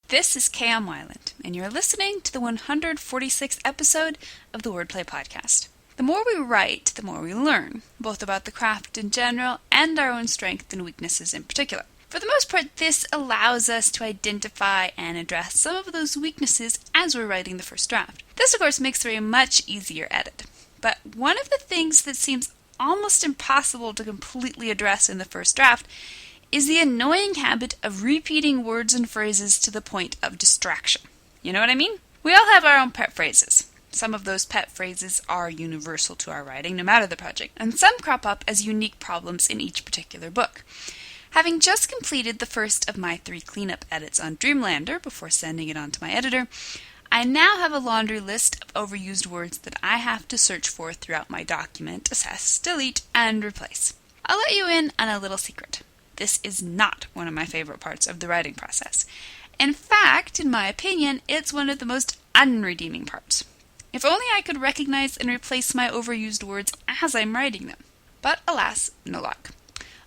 This is K.M. Wyland, and you're listening to the 146th episode of the Wordplay Podcast. The more we write, the more we learn, both about the craft in general and our own strengths and weaknesses in particular. For the most part, this allows us to identify and address some of those weaknesses as we're writing the first draft. This, of course, makes for a much easier edit. But one of the things that seems almost impossible to completely address in the first draft is the annoying habit of repeating words and phrases to the point of distraction. You know what I mean? We all have our own pet phrases. Some of those pet phrases are universal to our writing, no matter the project, and some crop up as unique problems in each particular book. Having just completed the first of my 3 cleanup edits on Dreamlander before sending it on to my editor, I now have a laundry list of overused words that I have to search for throughout my document, assess, delete, and replace. I'll let you in on a little secret. This is not one of my favorite parts of the writing process. In fact, in my opinion, it's one of the most unredeeming parts. If only I could recognize and replace my overused words as I'm writing them. But alas, no luck.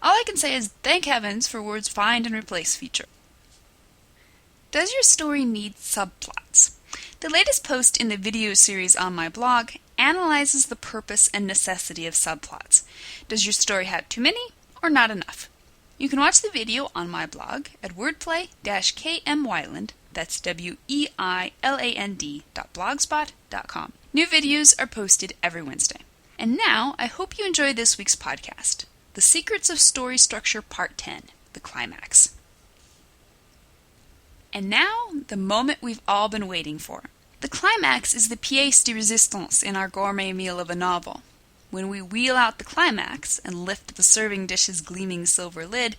All I can say is thank heavens for Word's Find and Replace feature. Does your story need subplots? The latest post in the video series on my blog analyzes the purpose and necessity of subplots. Does your story have too many or not enough? You can watch the video on my blog at wordplay-kmwyland, that's weiland.blogspot.com. New videos are posted every Wednesday. And now, I hope you enjoy this week's podcast, The Secrets of Story Structure Part 10, The Climax. And now, the moment we've all been waiting for. The climax is the pièce de résistance in our gourmet meal of a novel. When we wheel out the climax and lift the serving dish's gleaming silver lid,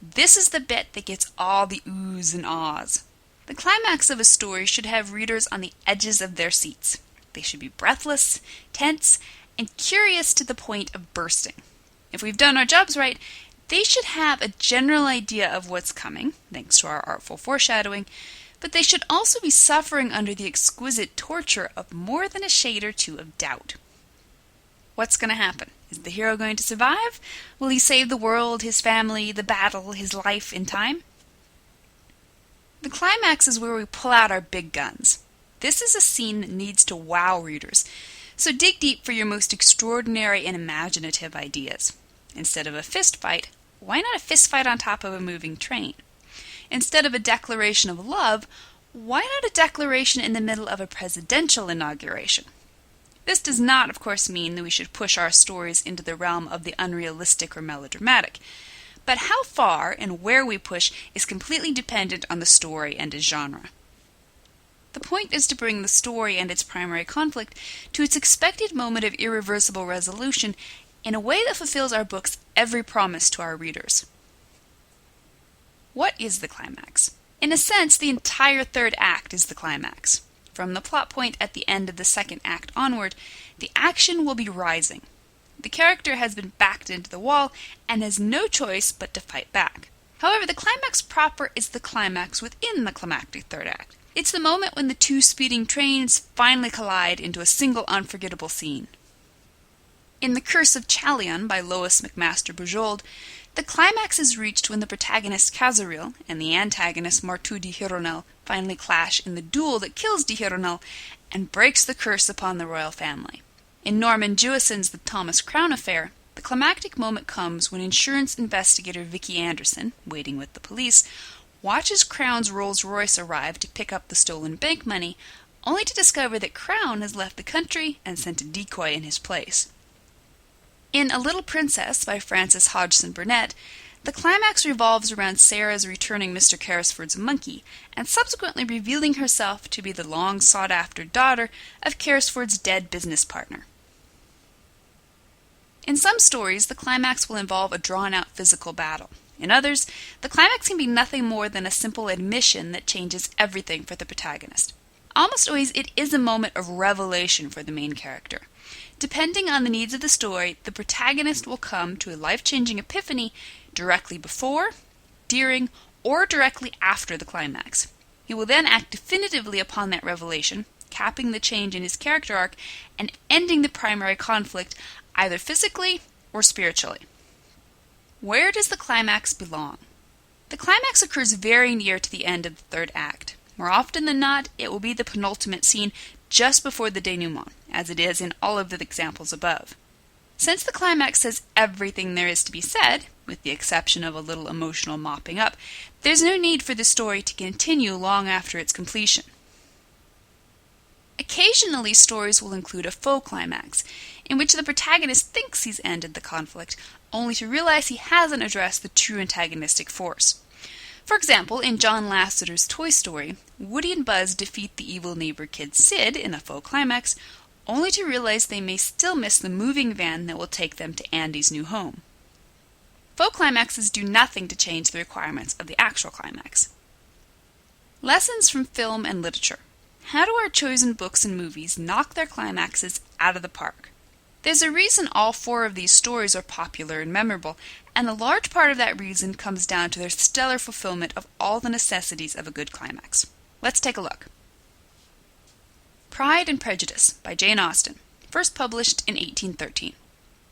this is the bit that gets all the oohs and ahs. The climax of a story should have readers on the edges of their seats. They should be breathless, tense, and curious to the point of bursting. If we've done our jobs right, they should have a general idea of what's coming, thanks to our artful foreshadowing, but they should also be suffering under the exquisite torture of more than a shade or two of doubt. What's going to happen? Is the hero going to survive? Will he save the world, his family, the battle, his life in time? The climax is where we pull out our big guns. This is a scene that needs to wow readers, so dig deep for your most extraordinary and imaginative ideas. Instead of a fist fight, why not a fist fight on top of a moving train? Instead of a declaration of love, why not a declaration in the middle of a presidential inauguration? This does not, of course, mean that we should push our stories into the realm of the unrealistic or melodramatic. But how far and where we push is completely dependent on the story and its genre. The point is to bring the story and its primary conflict to its expected moment of irreversible resolution in a way that fulfills our book's every promise to our readers. What is the climax? In a sense, the entire third act is the climax. From the plot point at the end of the second act onward, the action will be rising. The character has been backed into the wall and has no choice but to fight back. However, the climax proper is the climax within the climactic third act. It's the moment when the 2 speeding trains finally collide into a single unforgettable scene. In The Curse of Chalion by Lois McMaster Bujold, the climax is reached when the protagonist Kazaril and the antagonist Martu di Hironel finally clash in the duel that kills di Hironel and breaks the curse upon the royal family. In Norman Jewison's The Thomas Crown Affair, the climactic moment comes when insurance investigator Vicki Anderson, waiting with the police, watches Crown's Rolls-Royce arrive to pick up the stolen bank money, only to discover that Crown has left the country and sent a decoy in his place. In A Little Princess by Frances Hodgson Burnett, the climax revolves around Sarah's returning Mr. Carrisford's monkey and subsequently revealing herself to be the long-sought-after daughter of Carrisford's dead business partner. In some stories, the climax will involve a drawn-out physical battle. In others, the climax can be nothing more than a simple admission that changes everything for the protagonist. Almost always, it is a moment of revelation for the main character. Depending on the needs of the story, the protagonist will come to a life-changing epiphany directly before, during, or directly after the climax. He will then act definitively upon that revelation, capping the change in his character arc and ending the primary conflict either physically or spiritually. Where does the climax belong? The climax occurs very near to the end of the third act. More often than not, it will be the penultimate scene just before the denouement, as it is in all of the examples above. Since the climax says everything there is to be said, with the exception of a little emotional mopping up, there's no need for the story to continue long after its completion. Occasionally, stories will include a faux climax, in which the protagonist thinks he's ended the conflict, only to realize he hasn't addressed the true antagonistic force. For example, in John Lasseter's Toy Story, Woody and Buzz defeat the evil neighbor kid Sid in a faux climax, only to realize they may still miss the moving van that will take them to Andy's new home. Faux climaxes do nothing to change the requirements of the actual climax. Lessons from film and literature. How do our chosen books and movies knock their climaxes out of the park? There's a reason all 4 of these stories are popular and memorable, and a large part of that reason comes down to their stellar fulfillment of all the necessities of a good climax. Let's take a look. Pride and Prejudice by Jane Austen, first published in 1813.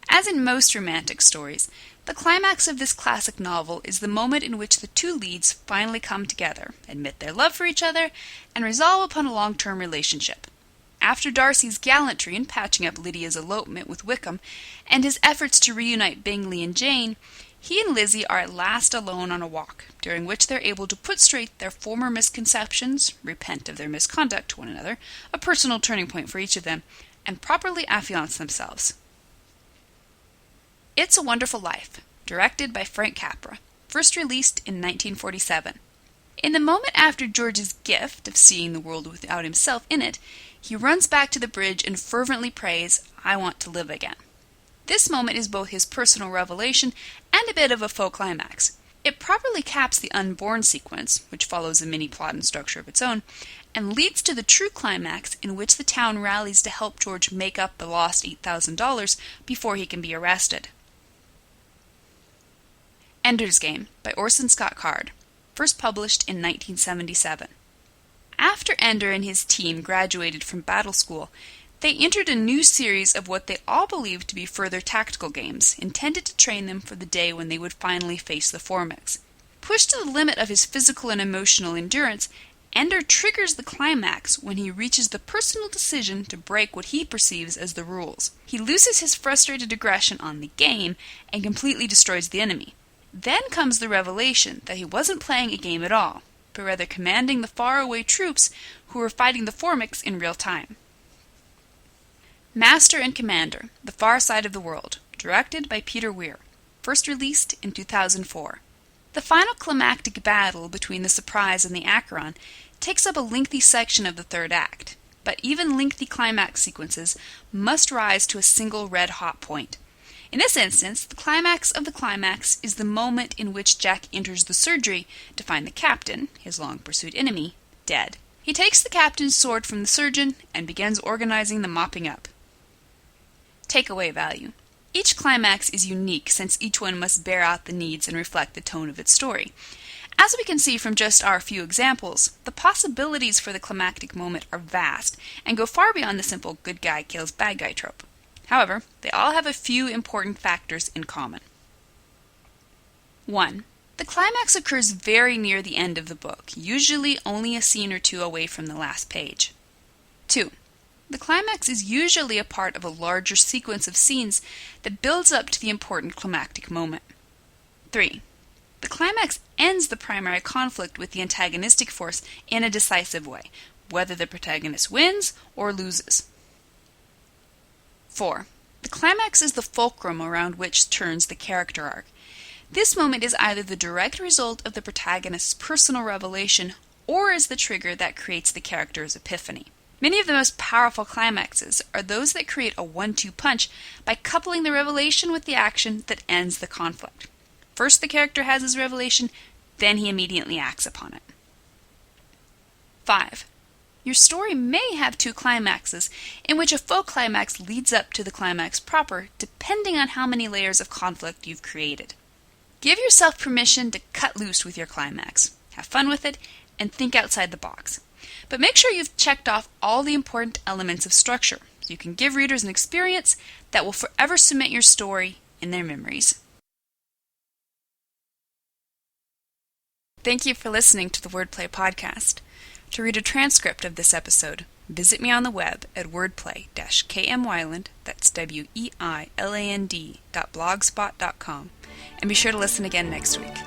As in most romantic stories, the climax of this classic novel is the moment in which the 2 leads finally come together, admit their love for each other, and resolve upon a long-term relationship. After Darcy's gallantry in patching up Lydia's elopement with Wickham, and his efforts to reunite Bingley and Jane, he and Lizzie are at last alone on a walk, during which they're able to put straight their former misconceptions, repent of their misconduct to one another, a personal turning point for each of them, and properly affiance themselves. It's a Wonderful Life, directed by Frank Capra, first released in 1947. In the moment after George's gift of seeing the world without himself in it, he runs back to the bridge and fervently prays, "I want to live again." This moment is both his personal revelation and a bit of a faux climax. It properly caps the unborn sequence, which follows a mini-plot and structure of its own, and leads to the true climax in which the town rallies to help George make up the lost $8,000 before he can be arrested. Ender's Game by Orson Scott Card, first published in 1977. After Ender and his team graduated from battle school, they entered a new series of what they all believed to be further tactical games, intended to train them for the day when they would finally face the Formics. Pushed to the limit of his physical and emotional endurance, Ender triggers the climax when he reaches the personal decision to break what he perceives as the rules. He loses his frustrated aggression on the game and completely destroys the enemy. Then comes the revelation that he wasn't playing a game at all, but rather commanding the faraway troops who were fighting the Formics in real time. Master and Commander, The Far Side of the World, directed by Peter Weir, first released in 2004. The final climactic battle between the Surprise and the Acheron takes up a lengthy section of the third act, but even lengthy climax sequences must rise to a single red-hot point. In this instance, the climax of the climax is the moment in which Jack enters the surgery to find the captain, his long-pursued enemy, dead. He takes the captain's sword from the surgeon and begins organizing the mopping up. Takeaway value. Each climax is unique since each one must bear out the needs and reflect the tone of its story. As we can see from just our few examples, the possibilities for the climactic moment are vast and go far beyond the simple good guy kills bad guy trope. However, they all have a few important factors in common. 1. The climax occurs very near the end of the book, usually only a scene or 2 away from the last page. 2. The climax is usually a part of a larger sequence of scenes that builds up to the important climactic moment. 3. The climax ends the primary conflict with the antagonistic force in a decisive way, whether the protagonist wins or loses. 4. The climax is the fulcrum around which turns the character arc. This moment is either the direct result of the protagonist's personal revelation or is the trigger that creates the character's epiphany. Many of the most powerful climaxes are those that create a 1-2 punch by coupling the revelation with the action that ends the conflict. First the character has his revelation, then he immediately acts upon it. 5. Your story may have 2 climaxes, in which a faux climax leads up to the climax proper, depending on how many layers of conflict you've created. Give yourself permission to cut loose with your climax. Have fun with it, and think outside the box. But make sure you've checked off all the important elements of structure, so you can give readers an experience that will forever cement your story in their memories. Thank you for listening to the Wordplay Podcast. To read a transcript of this episode, visit me on the web at wordplay-kmwyland, that's weiland.blogspot.com, and be sure to listen again next week.